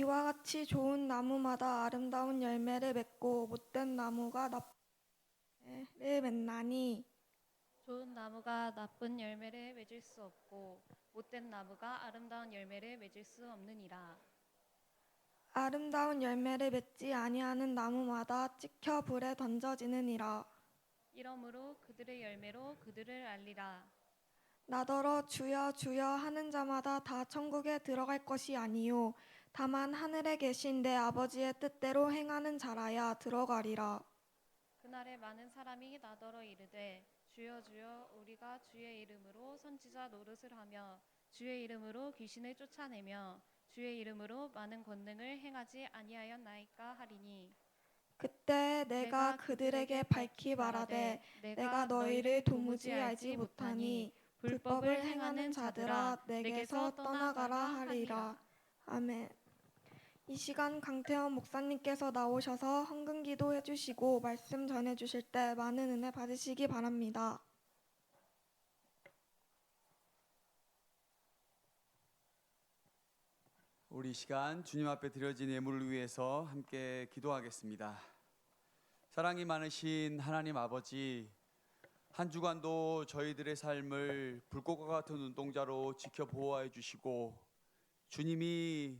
이와 같이 좋은 나무마다 아름다운 열매를 맺고 못된 나무가 나쁜 열매를 맺나니 좋은 나무가 나쁜 열매를 맺을 수 없고 못된 나무가 아름다운 열매를 맺을 수 없느니라. 아름다운 열매를 맺지 아니하는 나무마다 찍혀 불에 던져지느니라. 이러므로 그들의 열매로 그들을 알리라. 나더러 주여 주여 하는 자마다 다 천국에 들어갈 것이 아니요 다만 하늘에 계신 내 아버지의 뜻대로 행하는 자라야 들어가리라. 그날에 많은 사람이 나더러 이르되 주여 주여 우리가 주의 이름으로 선지자 노릇을 하며 주의 이름으로 귀신을 쫓아내며 주의 이름으로 많은 권능을 행하지 아니하였나이까 하리니 그때 내가 그들에게 밝히 말하되 내가 너희를 도무지 알지 못하니 불법을 행하는 자들아 내게서 떠나가라 하리라. 아멘. 이 시간 강태원 목사님께서 나오셔서 헌금기도 해주시고 말씀 전해주실 때 많은 은혜 받으시기 바랍니다. 우리 이 시간 주님 앞에 드려진 예물을 위해서 함께 기도하겠습니다. 사랑이 많으신 하나님 아버지, 한 주간도 저희들의 삶을 불꽃과 같은 눈동자로 지켜 보호해 주시고 주님이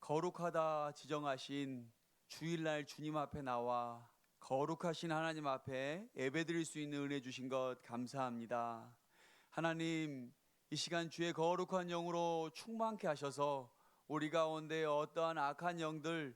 거룩하다 지정하신 주일날 주님 앞에 나와 거룩하신 하나님 앞에 예배드릴 수 있는 은혜 주신 것 감사합니다. 하나님, 이 시간 주의 거룩한 영으로 충만케 하셔서 우리 가운데 어떠한 악한 영들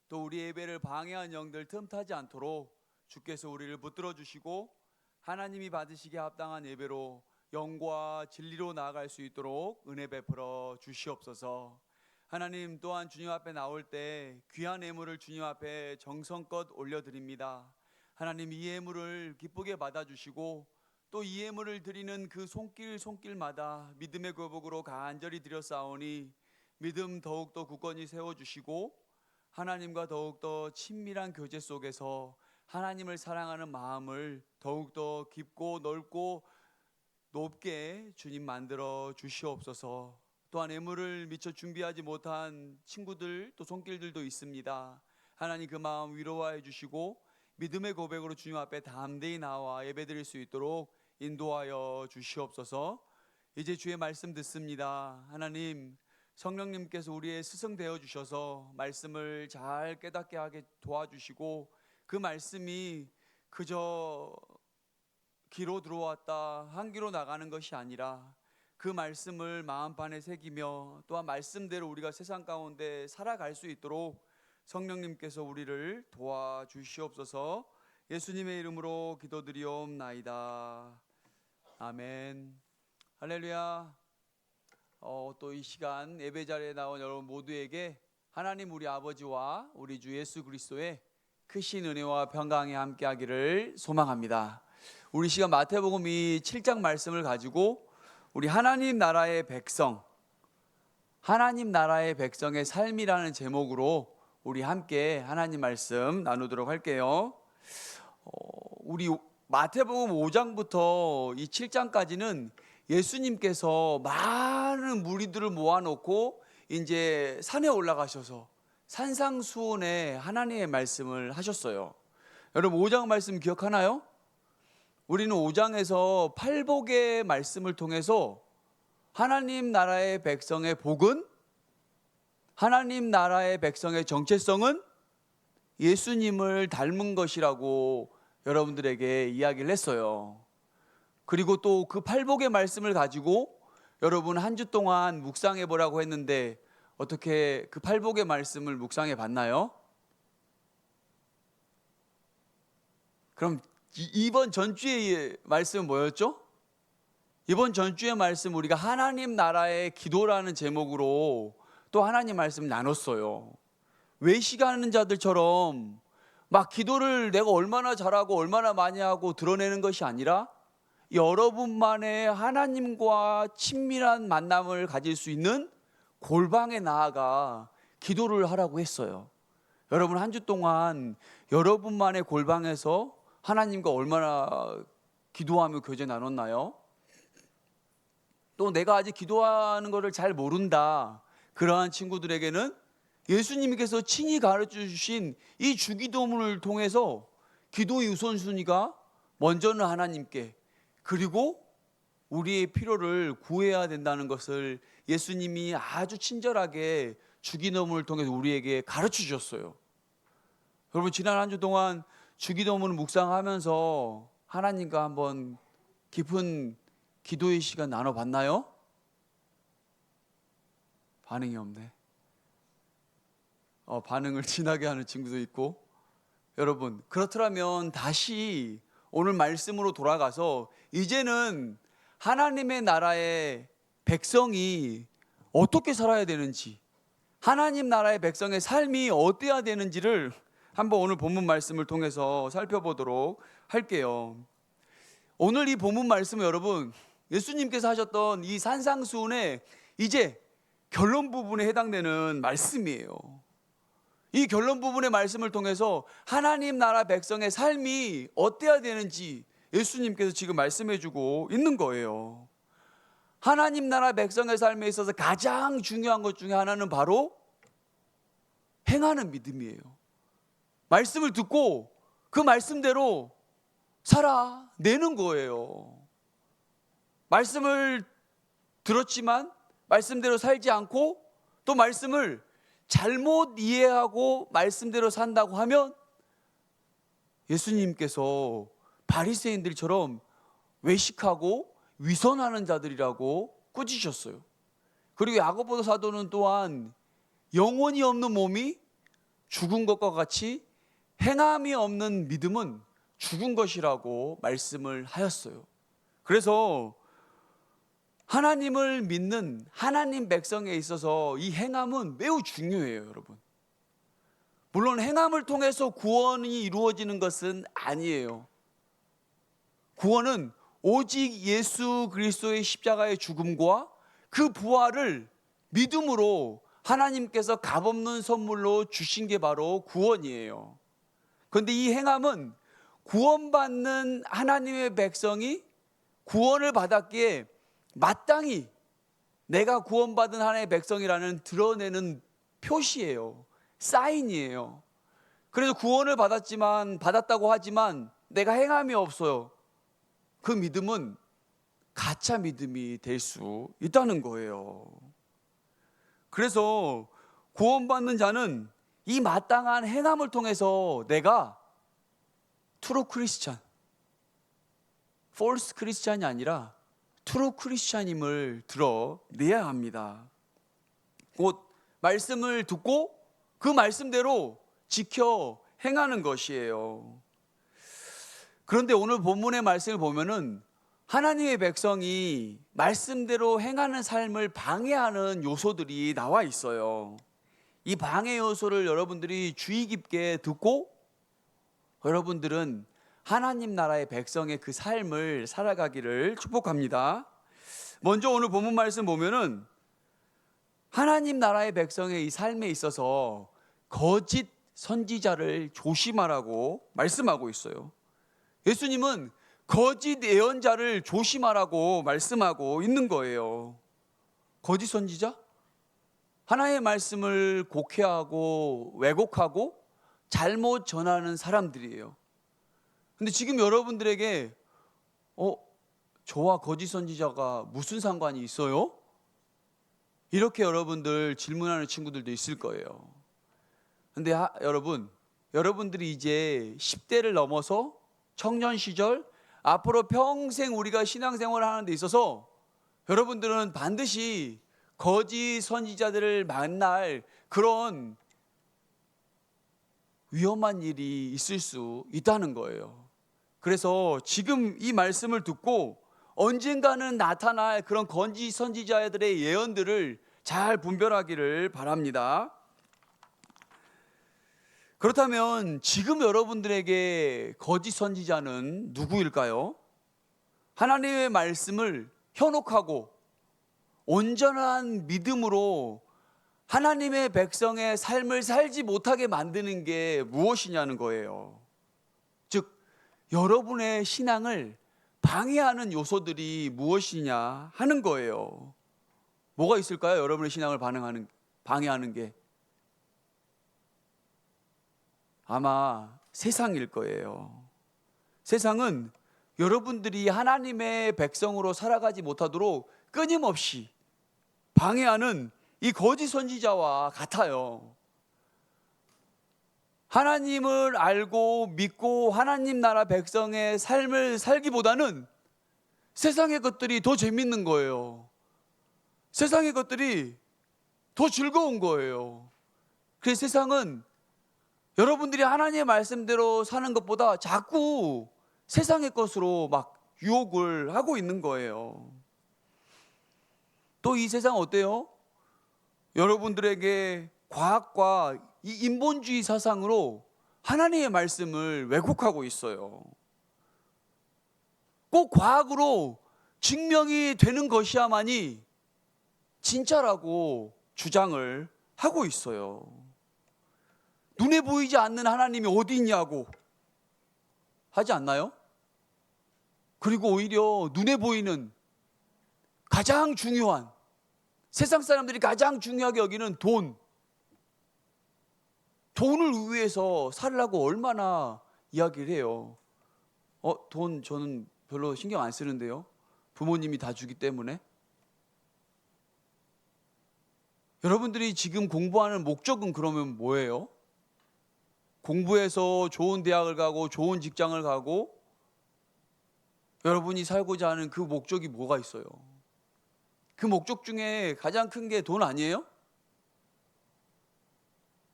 또 우리 예배를 방해한 영들 틈타지 않도록 주께서 우리를 붙들어 주시고 하나님이 받으시기에 합당한 예배로 영과 진리로 나아갈 수 있도록 은혜 베풀어 주시옵소서. 하나님, 또한 주님 앞에 나올 때 귀한 예물을 주님 앞에 정성껏 올려드립니다. 하나님, 이 예물을 기쁘게 받아주시고 또 이 예물을 드리는 그 손길마다 믿음의 굴복으로 간절히 드렸사오니 믿음 더욱더 굳건히 세워주시고 하나님과 더욱더 친밀한 교제 속에서 하나님을 사랑하는 마음을 더욱더 깊고 넓고 높게 주님 만들어 주시옵소서. 또한 예물을 미처 준비하지 못한 친구들 또 손길들도 있습니다. 하나님, 그 마음 위로하여 주시고 믿음의 고백으로 주님 앞에 담대히 나와 예배드릴 수 있도록 인도하여 주시옵소서. 이제 주의 말씀 듣습니다. 하나님, 성령님께서 우리의 스승 되어 주셔서 말씀을 잘 깨닫게 하게 도와주시고 그 말씀이 그저 귀로 들어왔다 한 귀로 나가는 것이 아니라 그 말씀을 마음판에 새기며 또한 말씀대로 우리가 세상 가운데 살아갈 수 있도록 성령님께서 우리를 도와주시옵소서. 예수님의 이름으로 기도드리옵나이다. 아멘. 할렐루야. 또 이 시간 예배 자리에 나온 여러분 모두에게 하나님 우리 아버지와 우리 주 예수 그리스도의 크신 은혜와 평강이 함께하기를 소망합니다. 우리 시간 마태복음 이 7장 말씀을 가지고 우리 하나님 나라의 백성의 삶이라는 제목으로 우리 함께 하나님 말씀 나누도록 할게요. 우리 마태복음 5장부터 이 7장까지는 예수님께서 많은 무리들을 모아놓고 이제 산에 올라가셔서 산상수훈의 하나님의 말씀을 하셨어요. 여러분 5장 말씀 기억하나요? 우리는 5장에서 팔복의 말씀을 통해서 하나님 나라의 백성의 복은, 하나님 나라의 백성의 정체성은 예수님을 닮은 것이라고 여러분들에게 이야기를 했어요. 그리고 또 그 팔복의 말씀을 가지고 여러분 한 주 동안 묵상해 보라고 했는데 어떻게 그 팔복의 말씀을 묵상해 봤나요? 그럼 이번 전주의 말씀은 뭐였죠? 이번 전주의 말씀 우리가 하나님 나라의 기도라는 제목으로 또 하나님 말씀 나눴어요. 외식하는 자들처럼 막 기도를 내가 얼마나 잘하고 얼마나 많이 하고 드러내는 것이 아니라 여러분만의 하나님과 친밀한 만남을 가질 수 있는 골방에 나아가 기도를 하라고 했어요. 여러분 한 주 동안 여러분만의 골방에서 하나님과 얼마나 기도하며 교제 나눴나요? 또 내가 아직 기도하는 것을 잘 모른다 그러한 친구들에게는 예수님께서 친히 가르쳐 주신 이 주기도문을 통해서 기도의 우선순위가 먼저는 하나님께, 그리고 우리의 필요를 구해야 된다는 것을 예수님이 아주 친절하게 주기도문을 통해서 우리에게 가르쳐 주셨어요. 여러분, 지난 한 주 동안 주기도문을 묵상하면서 하나님과 한번 깊은 기도의 시간 나눠봤나요? 반응이 없네. 반응을 진하게 하는 친구도 있고. 여러분, 그렇더라면 다시 오늘 말씀으로 돌아가서 이제는 하나님의 나라의 백성이 어떻게 살아야 되는지, 하나님 나라의 백성의 삶이 어때야 되는지를 한번 오늘 본문 말씀을 통해서 살펴보도록 할게요. 오늘 이 본문 말씀은 여러분, 예수님께서 하셨던 이 산상수훈의 이제 결론 부분에 해당되는 말씀이에요. 이 결론 부분의 말씀을 통해서 하나님 나라 백성의 삶이 어때야 되는지 예수님께서 지금 말씀해 주고 있는 거예요. 하나님 나라 백성의 삶에 있어서 가장 중요한 것 중에 하나는 바로 행하는 믿음이에요. 말씀을 듣고 그 말씀대로 살아내는 거예요. 말씀을 들었지만 말씀대로 살지 않고 또 말씀을 잘못 이해하고 말씀대로 산다고 하면 예수님께서 바리새인들처럼 외식하고 위선하는 자들이라고 꾸짖으셨어요. 그리고 야고보 사도는 또한 영혼이 없는 몸이 죽은 것과 같이 행함이 없는 믿음은 죽은 것이라고 말씀을 하였어요. 그래서 하나님을 믿는 하나님 백성에 있어서 이 행함은 매우 중요해요, 여러분. 물론 행함을 통해서 구원이 이루어지는 것은 아니에요. 구원은 오직 예수 그리스도의 십자가의 죽음과 그 부활을 믿음으로 하나님께서 값없는 선물로 주신 게 바로 구원이에요. 그런데 이 행함은 구원받는 하나님의 백성이 구원을 받았기에 마땅히 내가 구원받은 하나님의 백성이라는 드러내는 표시예요. 사인이에요. 그래서 구원을 받았다고 하지만 내가 행함이 없어요. 그 믿음은 가짜 믿음이 될 수 있다는 거예요. 그래서 구원받는 자는 이 마땅한 행함을 통해서 내가 트루 크리스찬, 폴스 크리스찬이 아니라 트루 크리스찬임을 드러내야 합니다. 곧 말씀을 듣고 그 말씀대로 지켜 행하는 것이에요. 그런데 오늘 본문의 말씀을 보면은 하나님의 백성이 말씀대로 행하는 삶을 방해하는 요소들이 나와 있어요. 이 방해 요소를 여러분들이 주의 깊게 듣고 여러분들은 하나님 나라의 백성의 그 삶을 살아가기를 축복합니다. 먼저 오늘 본문 말씀 보면은 하나님 나라의 백성의 이 삶에 있어서 거짓 선지자를 조심하라고 말씀하고 있어요. 예수님은 거짓 예언자를 조심하라고 말씀하고 있는 거예요. 거짓 선지자? 하나님의 말씀을 곡해하고 왜곡하고 잘못 전하는 사람들이에요. 근데 지금 여러분들에게 저와 거짓 선지자가 무슨 상관이 있어요? 이렇게 여러분들 질문하는 친구들도 있을 거예요. 근데 여러분들이 이제 10대를 넘어서 청년 시절 앞으로 평생 우리가 신앙생활을 하는 데 있어서 여러분들은 반드시 거짓 선지자들을 만날 그런 위험한 일이 있을 수 있다는 거예요. 그래서 지금 이 말씀을 듣고 언젠가는 나타날 그런 거짓 선지자들의 예언들을 잘 분별하기를 바랍니다. 그렇다면 지금 여러분들에게 거짓 선지자는 누구일까요? 하나님의 말씀을 현혹하고 온전한 믿음으로 하나님의 백성의 삶을 살지 못하게 만드는 게 무엇이냐는 거예요. 즉, 여러분의 신앙을 방해하는 요소들이 무엇이냐 하는 거예요. 뭐가 있을까요? 여러분의 신앙을 방해하는 게. 아마 세상일 거예요. 세상은 여러분들이 하나님의 백성으로 살아가지 못하도록 끊임없이 방해하는 이 거짓 선지자와 같아요. 하나님을 알고 믿고 하나님 나라 백성의 삶을 살기보다는 세상의 것들이 더 재밌는 거예요. 세상의 것들이 더 즐거운 거예요. 그래서 세상은 여러분들이 하나님의 말씀대로 사는 것보다 자꾸 세상의 것으로 막 유혹을 하고 있는 거예요. 또 이 세상 어때요? 여러분들에게 과학과 이 인본주의 사상으로 하나님의 말씀을 왜곡하고 있어요. 꼭 과학으로 증명이 되는 것이야만이 진짜라고 주장을 하고 있어요. 눈에 보이지 않는 하나님이 어디 있냐고 하지 않나요? 그리고 오히려 눈에 보이는 가장 중요한, 세상 사람들이 가장 중요하게 여기는 돈을 위해서 살라고 얼마나 이야기를 해요. 돈 저는 별로 신경 안 쓰는데요. 부모님이 다 주기 때문에. 여러분들이 지금 공부하는 목적은 그러면 뭐예요? 공부해서 좋은 대학을 가고 좋은 직장을 가고 여러분이 살고자 하는 그 목적이 뭐가 있어요? 그 목적 중에 가장 큰 게 돈 아니에요?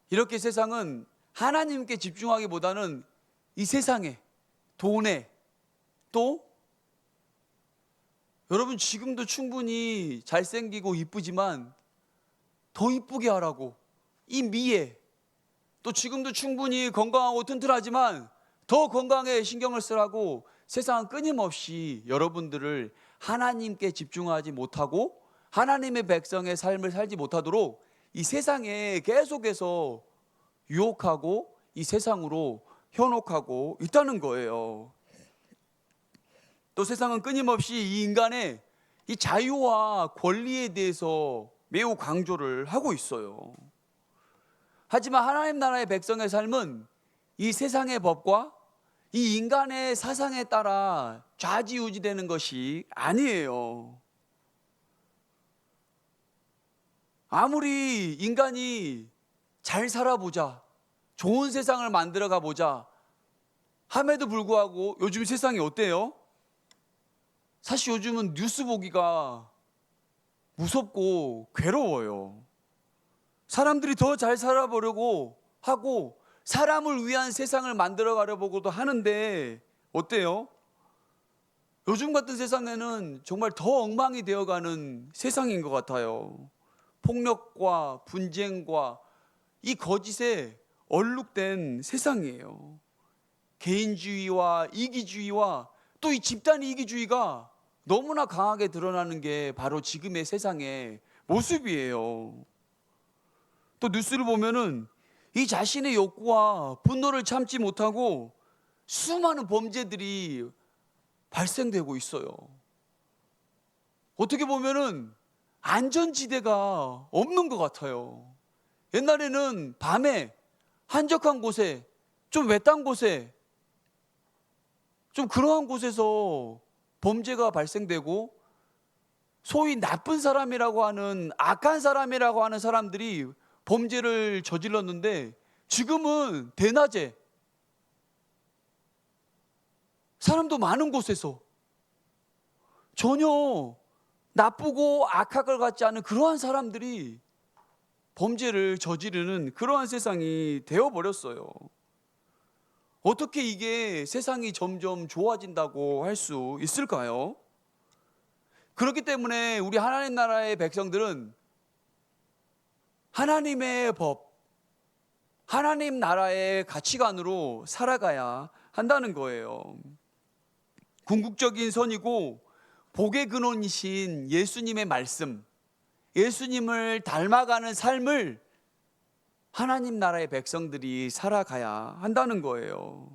이렇게 세상은 하나님께 집중하기보다는 이 세상에, 돈에, 또 여러분 지금도 충분히 잘생기고 이쁘지만 더 이쁘게 하라고, 이 미에, 또 지금도 충분히 건강하고 튼튼하지만 더 건강에 신경을 쓰라고 세상은 끊임없이 여러분들을 하나님께 집중하지 못하고 하나님의 백성의 삶을 살지 못하도록 이 세상에 계속해서 유혹하고 이 세상으로 현혹하고 있다는 거예요. 또 세상은 끊임없이 이 인간의 이 자유와 권리에 대해서 매우 강조를 하고 있어요. 하지만 하나님 나라의 백성의 삶은 이 세상의 법과 이 인간의 사상에 따라 좌지우지되는 것이 아니에요. 아무리 인간이 잘 살아보자, 좋은 세상을 만들어 가보자 함에도 불구하고 요즘 세상이 어때요? 사실 요즘은 뉴스 보기가 무섭고 괴로워요. 사람들이 더 잘 살아보려고 하고 사람을 위한 세상을 만들어 가려보고도 하는데 어때요? 요즘 같은 세상에는 정말 더 엉망이 되어가는 세상인 것 같아요. 폭력과 분쟁과 이 거짓에 얼룩된 세상이에요. 개인주의와 이기주의와 또 이 집단 이기주의가 너무나 강하게 드러나는 게 바로 지금의 세상의 모습이에요. 또 뉴스를 보면은 이 자신의 욕구와 분노를 참지 못하고 수많은 범죄들이 발생되고 있어요. 어떻게 보면은 안전지대가 없는 것 같아요. 옛날에는 밤에 한적한 곳에, 좀 외딴 곳에, 좀 그러한 곳에서 범죄가 발생되고 소위 나쁜 사람이라고 하는, 악한 사람이라고 하는 사람들이 범죄를 저질렀는데 지금은 대낮에 사람도 많은 곳에서 전혀 나쁘고 악할 것 같지 않은 그러한 사람들이 범죄를 저지르는 그러한 세상이 되어버렸어요. 어떻게 이게 세상이 점점 좋아진다고 할 수 있을까요? 그렇기 때문에 우리 하나님 나라의 백성들은 하나님의 법, 하나님 나라의 가치관으로 살아가야 한다는 거예요. 궁극적인 선이고 복의 근원이신 예수님의 말씀, 예수님을 닮아가는 삶을 하나님 나라의 백성들이 살아가야 한다는 거예요.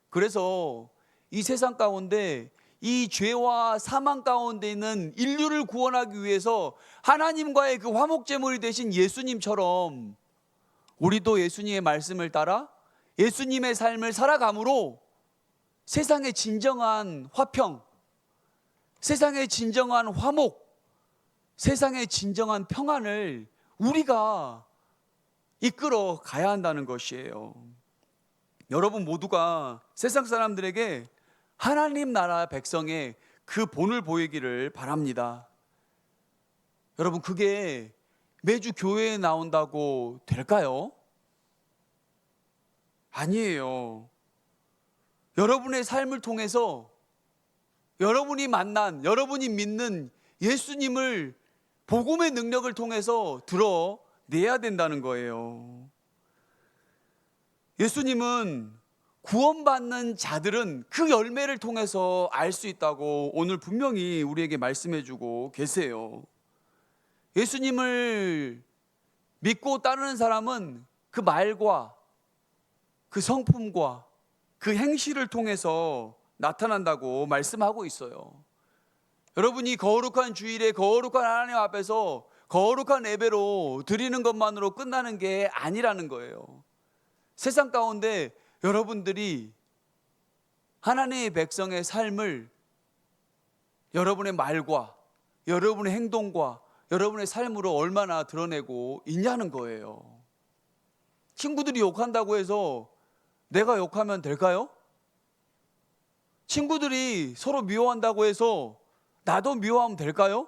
그래서 이 세상 가운데 이 죄와 사망 가운데 있는 인류를 구원하기 위해서 하나님과의 그 화목제물이 되신 예수님처럼 우리도 예수님의 말씀을 따라 예수님의 삶을 살아감으로 세상의 진정한 화평, 세상의 진정한 화목, 세상의 진정한 평안을 우리가 이끌어 가야 한다는 것이에요. 여러분 모두가 세상 사람들에게 하나님 나라 백성의 그 본을 보이기를 바랍니다. 여러분, 그게 매주 교회에 나온다고 될까요? 아니에요. 여러분의 삶을 통해서 여러분이 만난, 여러분이 믿는 예수님을 복음의 능력을 통해서 드러내야 된다는 거예요. 예수님은 구원받는 자들은 그 열매를 통해서 알 수 있다고 오늘 분명히 우리에게 말씀해 주고 계세요. 예수님을 믿고 따르는 사람은 그 말과 그 성품과 그 행실을 통해서 나타난다고 말씀하고 있어요. 여러분이 거룩한 주일에 거룩한 하나님 앞에서 거룩한 예배로 드리는 것만으로 끝나는 게 아니라는 거예요. 세상 가운데 여러분들이 하나님의 백성의 삶을 여러분의 말과 여러분의 행동과 여러분의 삶으로 얼마나 드러내고 있냐는 거예요. 친구들이 욕한다고 해서 내가 욕하면 될까요? 친구들이 서로 미워한다고 해서 나도 미워하면 될까요?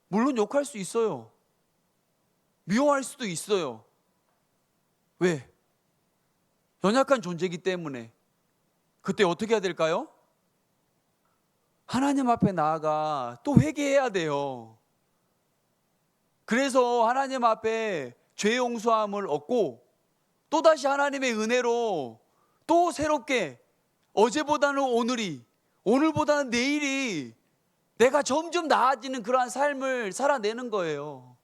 물론 욕할 수 있어요. 미워할 수도 있어요. 왜? 연약한 존재이기 때문에. 그때 어떻게 해야 될까요? 하나님 앞에 나아가 또 회개해야 돼요. 그래서 하나님 앞에 죄 용서함을 얻고 또다시 하나님의 은혜로 또 새롭게 어제보다는 오늘이, 오늘보다는 내일이 내가 점점 나아지는 그러한 삶을 살아내는 거예요.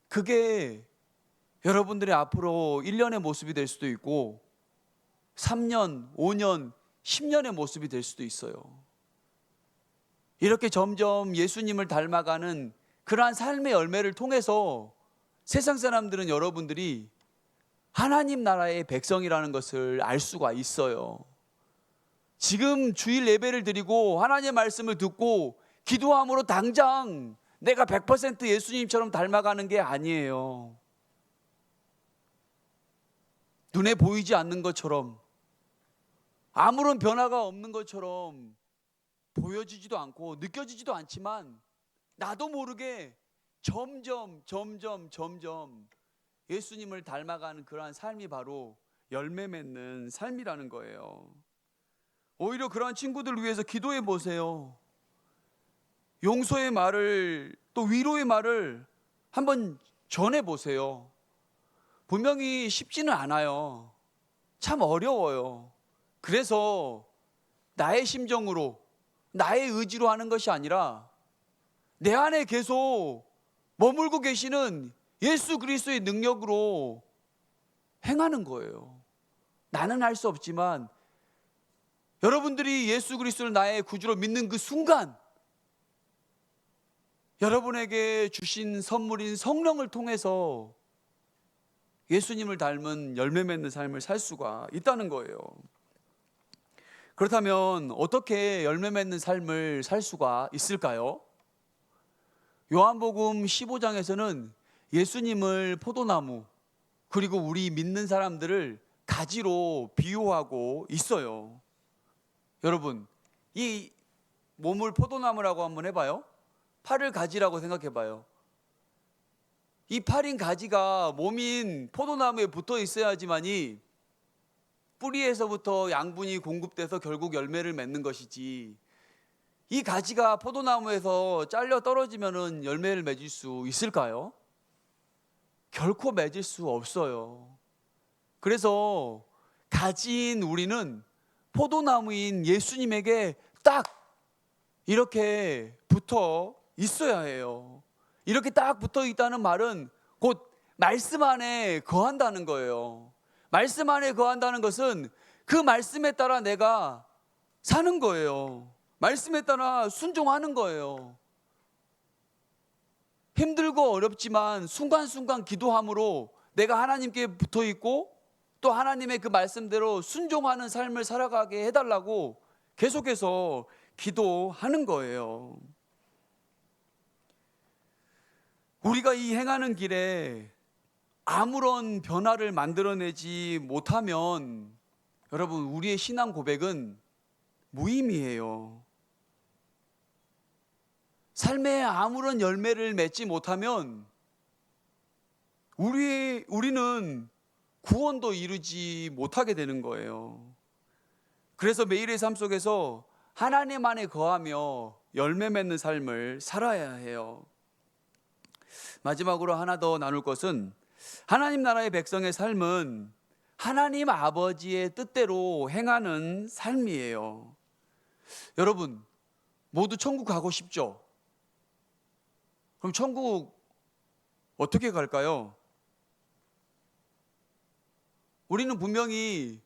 그게 여러분들의 앞으로 1년의 모습이 될 수도 있고 3년, 5년, 10년의 모습이 될 수도 있어요. 이렇게 점점 예수님을 닮아가는 그러한 삶의 열매를 통해서 세상 사람들은 여러분들이 하나님 나라의 백성이라는 것을 알 수가 있어요. 지금 주일 예배를 드리고 하나님의 말씀을 듣고 기도함으로 당장 내가 100% 예수님처럼 닮아가는 게 아니에요. 눈에 보이지 않는 것처럼 아무런 변화가 없는 것처럼 보여지지도 않고 느껴지지도 않지만 나도 모르게 점점 예수님을 닮아가는 그러한 삶이 바로 열매 맺는 삶이라는 거예요. 오히려 그러한 친구들을 위해서 기도해 보세요. 용서의 말을, 또 위로의 말을 한번 전해 보세요. 분명히 쉽지는 않아요. 참 어려워요. 그래서 나의 심정으로, 나의 의지로 하는 것이 아니라 내 안에 계속 머물고 계시는 예수 그리스도의 능력으로 행하는 거예요. 나는 할 수 없지만 여러분들이 예수 그리스도를 나의 구주로 믿는 그 순간 여러분에게 주신 선물인 성령을 통해서 예수님을 닮은 열매 맺는 삶을 살 수가 있다는 거예요. 그렇다면 어떻게 열매 맺는 삶을 살 수가 있을까요? 요한복음 15장에서는 예수님을 포도나무, 그리고 우리 믿는 사람들을 가지로 비유하고 있어요. 여러분, 이 몸을 포도나무라고 한번 해봐요. 팔을 가지라고 생각해봐요. 이 팔인 가지가 몸인 포도나무에 붙어 있어야지만이 뿌리에서부터 양분이 공급돼서 결국 열매를 맺는 것이지, 이 가지가 포도나무에서 잘려 떨어지면 열매를 맺을 수 있을까요? 결코 맺을 수 없어요. 그래서 가지인 우리는 포도나무인 예수님에게 딱 이렇게 붙어 있어야 해요. 이렇게 딱 붙어 있다는 말은 곧 말씀 안에 거한다는 거예요. 말씀 안에 거한다는 것은 그 말씀에 따라 내가 사는 거예요. 말씀에 따라 순종하는 거예요. 힘들고 어렵지만 순간순간 기도함으로 내가 하나님께 붙어 있고 또 하나님의 그 말씀대로 순종하는 삶을 살아가게 해달라고 계속해서 기도하는 거예요. 우리가 이 행하는 길에 아무런 변화를 만들어내지 못하면 여러분, 우리의 신앙 고백은 무의미해요. 삶에 아무런 열매를 맺지 못하면 우리는 구원도 이루지 못하게 되는 거예요. 그래서 매일의 삶 속에서 하나님 안에 거하며 열매 맺는 삶을 살아야 해요. 마지막으로 하나 더 나눌 것은, 하나님 나라의 백성의 삶은 하나님 아버지의 뜻대로 행하는 삶이에요. 여러분, 모두 천국 가고 싶죠? 그럼 천국 어떻게 갈까요? 우리는 분명히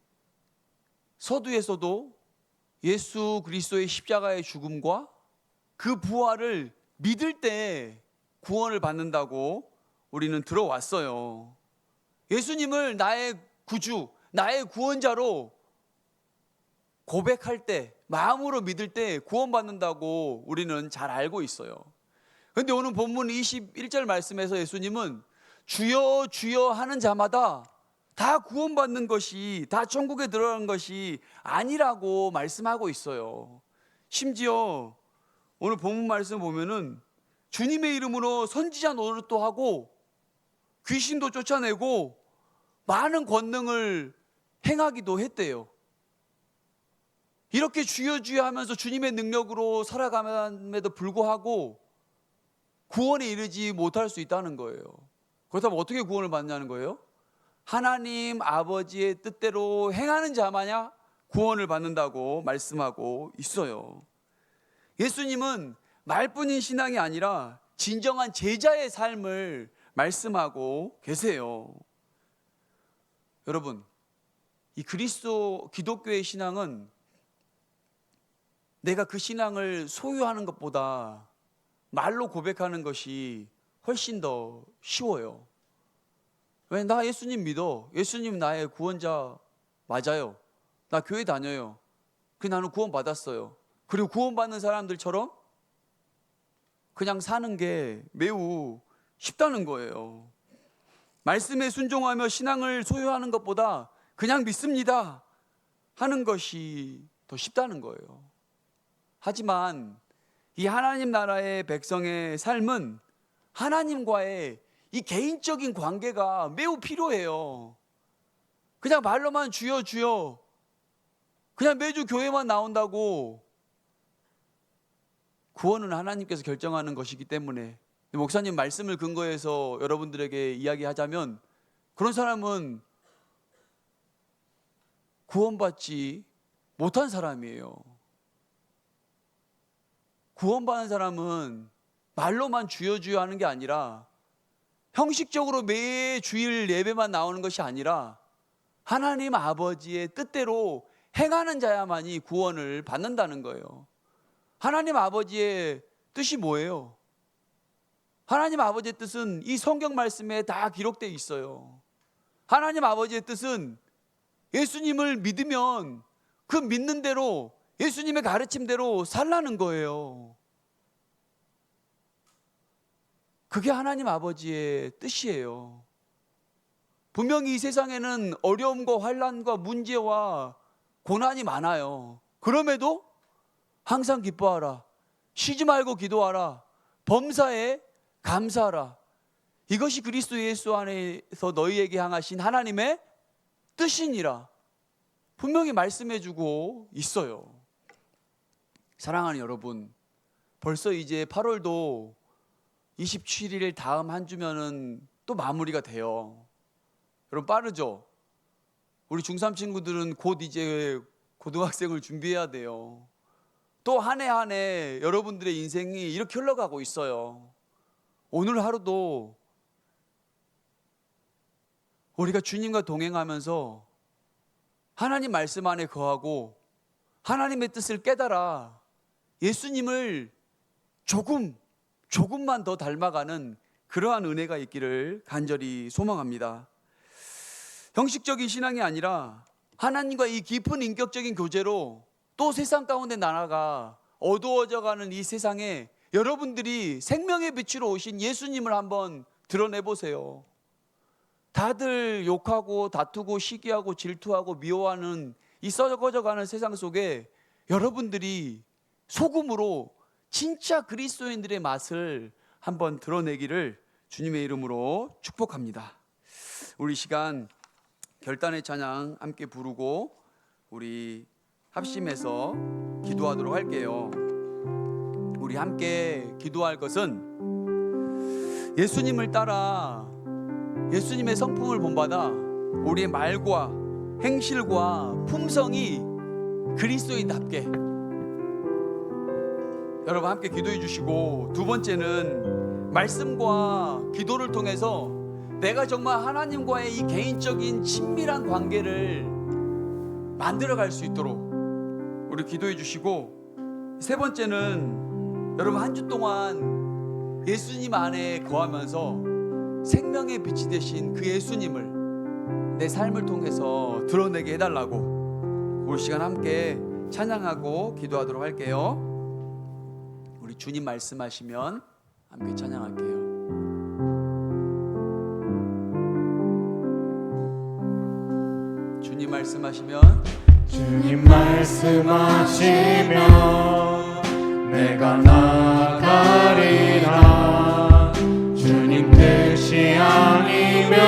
서두에서도 예수 그리스도의 십자가의 죽음과 그 부활을 믿을 때 구원을 받는다고 우리는 들어왔어요. 예수님을 나의 구주, 나의 구원자로 고백할 때, 마음으로 믿을 때 구원받는다고 우리는 잘 알고 있어요. 그런데 오늘 본문 21절 말씀에서 예수님은 주여 주여 하는 자마다 다 구원받는 것이, 다 천국에 들어가는 것이 아니라고 말씀하고 있어요. 심지어 오늘 본문 말씀 보면은 주님의 이름으로 선지자 노릇도 하고 귀신도 쫓아내고 많은 권능을 행하기도 했대요. 이렇게 주여 주여 하면서 주님의 능력으로 살아감에도 불구하고 구원에 이르지 못할 수 있다는 거예요. 그렇다면 어떻게 구원을 받냐는 거예요? 하나님 아버지의 뜻대로 행하는 자마냐 구원을 받는다고 말씀하고 있어요. 예수님은 말뿐인 신앙이 아니라 진정한 제자의 삶을 말씀하고 계세요. 여러분, 이 기독교의 신앙은 내가 그 신앙을 소유하는 것보다 말로 고백하는 것이 훨씬 더 쉬워요. 왜? 나 예수님 믿어. 예수님 나의 구원자 맞아요. 나 교회 다녀요. 나는 구원 받았어요. 그리고 구원받는 사람들처럼 그냥 사는 게 매우 쉽다는 거예요. 말씀에 순종하며 신앙을 소유하는 것보다 그냥 믿습니다 하는 것이 더 쉽다는 거예요. 하지만 이 하나님 나라의 백성의 삶은 하나님과의 이 개인적인 관계가 매우 필요해요. 그냥 말로만 주여 주여, 그냥 매주 교회만 나온다고 구원은 하나님께서 결정하는 것이기 때문에, 목사님 말씀을 근거해서 여러분들에게 이야기하자면 그런 사람은 구원받지 못한 사람이에요. 구원받은 사람은 말로만 주여 주여 하는 게 아니라 형식적으로 매 주일 예배만 나오는 것이 아니라 하나님 아버지의 뜻대로 행하는 자야만이 구원을 받는다는 거예요. 하나님 아버지의 뜻이 뭐예요? 하나님 아버지의 뜻은 이 성경 말씀에 다 기록되어 있어요. 하나님 아버지의 뜻은 예수님을 믿으면 그 믿는 대로, 예수님의 가르침대로 살라는 거예요. 그게 하나님 아버지의 뜻이에요. 분명히 이 세상에는 어려움과 환난과 문제와 고난이 많아요. 그럼에도 항상 기뻐하라, 쉬지 말고 기도하라, 범사에 감사하라. 이것이 그리스도 예수 안에서 너희에게 향하신 하나님의 뜻이니라 분명히 말씀해주고 있어요. 사랑하는 여러분, 벌써 이제 8월도 27일 다음 한 주면은 또 마무리가 돼요. 여러분 빠르죠? 우리 중3 친구들은 곧 이제 고등학생을 준비해야 돼요. 또 한 해 한 해 여러분들의 인생이 이렇게 흘러가고 있어요. 오늘 하루도 우리가 주님과 동행하면서 하나님 말씀 안에 거하고 하나님의 뜻을 깨달아 예수님을 조금만 더 닮아가는 그러한 은혜가 있기를 간절히 소망합니다. 형식적인 신앙이 아니라 하나님과 이 깊은 인격적인 교제로 또 세상 가운데 나라가 어두워져가는 이 세상에 여러분들이 생명의 빛으로 오신 예수님을 한번 드러내 보세요. 다들 욕하고 다투고 시기하고 질투하고 미워하는 이 썩어져가는 세상 속에 여러분들이 소금으로 진짜 그리스도인들의 맛을 한번 드러내기를 주님의 이름으로 축복합니다. 우리 시간 결단의 찬양 함께 부르고 우리 합심해서 기도하도록 할게요. 우리 함께 기도할 것은 예수님을 따라 예수님의 성품을 본받아 우리의 말과 행실과 품성이 그리스도인답게, 여러분 함께 기도해 주시고, 두 번째는 말씀과 기도를 통해서 내가 정말 하나님과의 이 개인적인 친밀한 관계를 만들어갈 수 있도록 우리 기도해 주시고, 세 번째는 여러분 한 주 동안 예수님 안에 거하면서 생명의 빛이 되신 그 예수님을 내 삶을 통해서 드러내게 해달라고 우리 시간 함께 찬양하고 기도하도록 할게요. 우리 주님 말씀하시면 함께 찬양할게요. 주님 말씀하시면 주님 말씀하시면 내가 나가리라. 주님 뜻이 아니면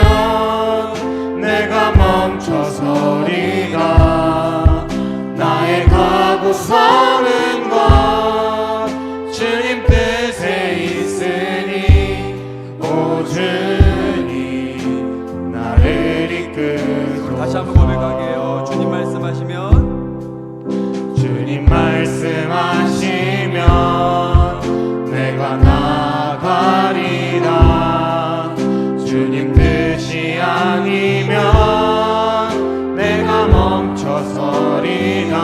내가 멈춰서리라. 나의 가고 서는 것 주님 뜻에 있으니 오 주님 나를 이끌소서. 다시 한번 고백하게요. 주님 말씀하시면 주님 말씀하시면 내가 나가리라. 주님 뜻이 아니면 내가 멈춰서리라.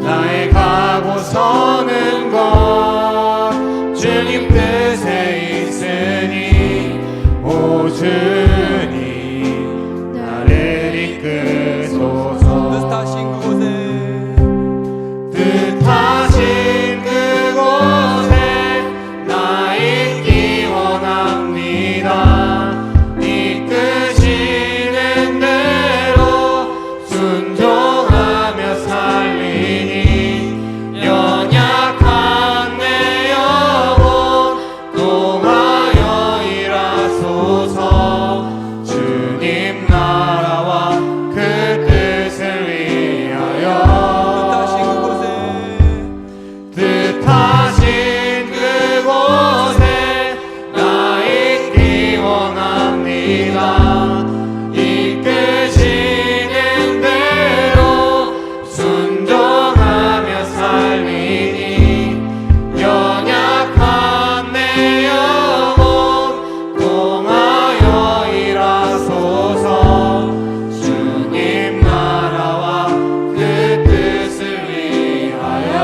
나의 가고 서는 것 주님 뜻에 있으니 오 주님 나를 이끌소서. 뜻하신 그곳에 뜻하신 그곳에 나 있기 원합니다. 이끄시는 대로 순종하며 살리니 연약한 내 영혼 동하여 일하소서. 주님 나라와 그 뜻을 위하여 뜻하신 그곳에 나 있기 원합니다. 이끄시는 대로 순종하며 살리니 연약한 내 영혼 동하여 일하소서. 주님 나라와 그 뜻을 위하여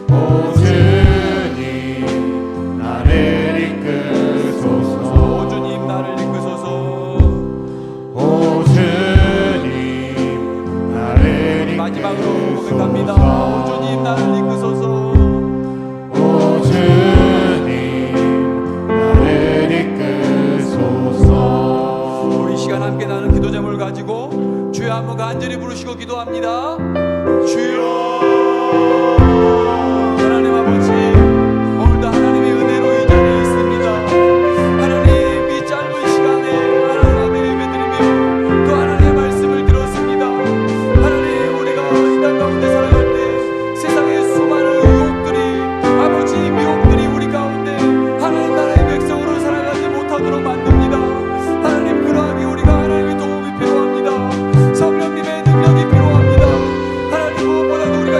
오 주님 나를 이끌소서. 오 주님 나를 이끄소서. 오 주님 나를 마지막으로 고백합니다. 오 주님 나를 이끄소서. 오 주님 나를 이끌소서. 우리 시간 함께 나는 기도 제목을 가지고 주여 한번 간절히 부르시고 기도합니다. 주여 하나님 아버지, 오늘도 하나님의 은혜로 이 자리에 있습니다. 하나님 이 짧은 시간에 하나님 앞에 예배드리며 또 하나님의 말씀을 들었습니다. 하나님 우리가 이 땅 가운데 살아갈 때 세상의 수많은 유혹들이 아버지 미혹들이 우리 가운데 하나님 나라의 백성으로 살아가지 못하도록 만듭니다. 하나님 그러하니 우리가 하나님의 도움이 필요합니다. 성령님의 능력이 필요합니다. 하나님 무엇보다도 우리가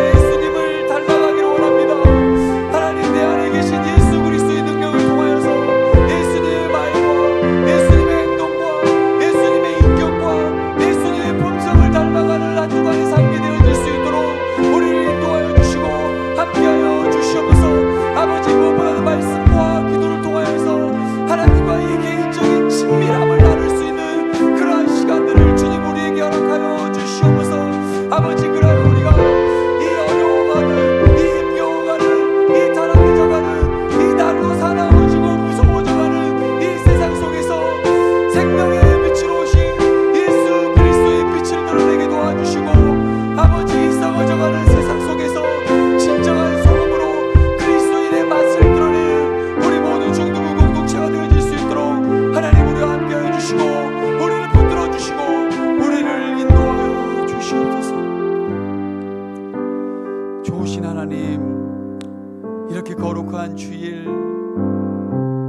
거룩한 주일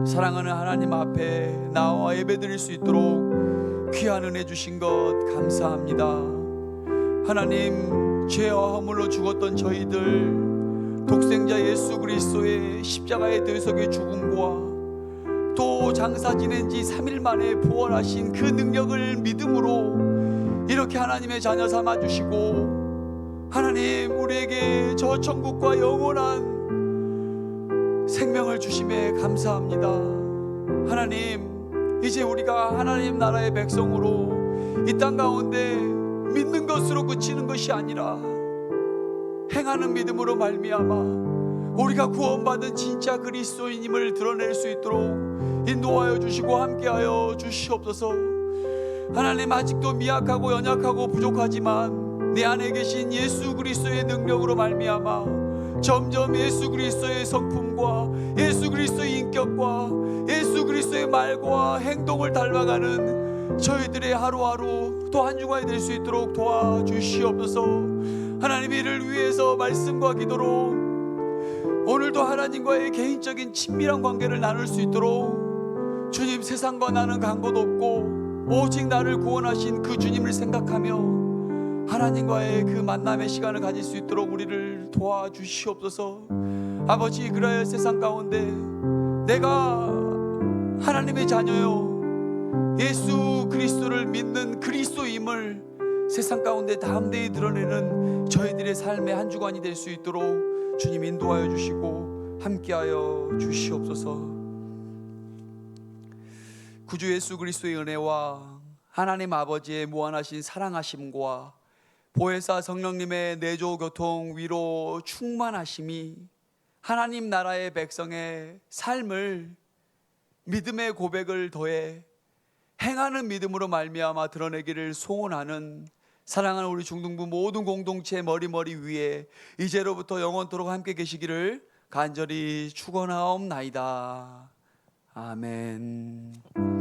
사랑하는 하나님 앞에 나와 예배드릴 수 있도록 귀한 은혜 주신 것 감사합니다. 하나님, 죄와 허물로 죽었던 저희들 독생자 예수 그리스도의 십자가의 대속의 죽음과 또 장사 지낸 지 3일 만에 부활하신 그 능력을 믿음으로 이렇게 하나님의 자녀 삼아주시고 하나님, 우리에게 저 천국과 영원한 생명을 주심에 감사합니다. 하나님, 이제 우리가 하나님 나라의 백성으로 이 땅 가운데 믿는 것으로 그치는 것이 아니라 행하는 믿음으로 말미암아 우리가 구원받은 진짜 그리스도인임을 드러낼 수 있도록 인도하여 주시고 함께하여 주시옵소서. 하나님, 아직도 미약하고 연약하고 부족하지만 내 안에 계신 예수 그리스도의 능력으로 말미암아 점점 예수 그리스도의 성품과 예수 그리스도의 인격과 예수 그리스도의 말과 행동을 닮아가는 저희들의 하루하루 또 한 주간이 될 수 있도록 도와주시옵소서. 하나님, 이를 위해서 말씀과 기도로 오늘도 하나님과의 개인적인 친밀한 관계를 나눌 수 있도록 주님, 세상과 나는 간 곳 없고 오직 나를 구원하신 그 주님을 생각하며 하나님과의 그 만남의 시간을 가질 수 있도록 우리를 도와주시옵소서. 아버지, 그래야 세상 가운데 내가 하나님의 자녀요 예수 그리스도를 믿는 그리스도임을 세상 가운데 담대히 드러내는 저희들의 삶의 한 주간이 될 수 있도록 주님 인도하여 주시고 함께하여 주시옵소서. 구주 예수 그리스도의 은혜와 하나님 아버지의 무한하신 사랑하심과 보혜사 성령님의 내조 교통 위로 충만하심이 하나님 나라의 백성의 삶을 믿음의 고백을 더해 행하는 믿음으로 말미암아 드러내기를 소원하는 사랑하는 우리 중등부 모든 공동체 머리 위에 이제로부터 영원토록 함께 계시기를 간절히 축원하옵나이다. 아멘.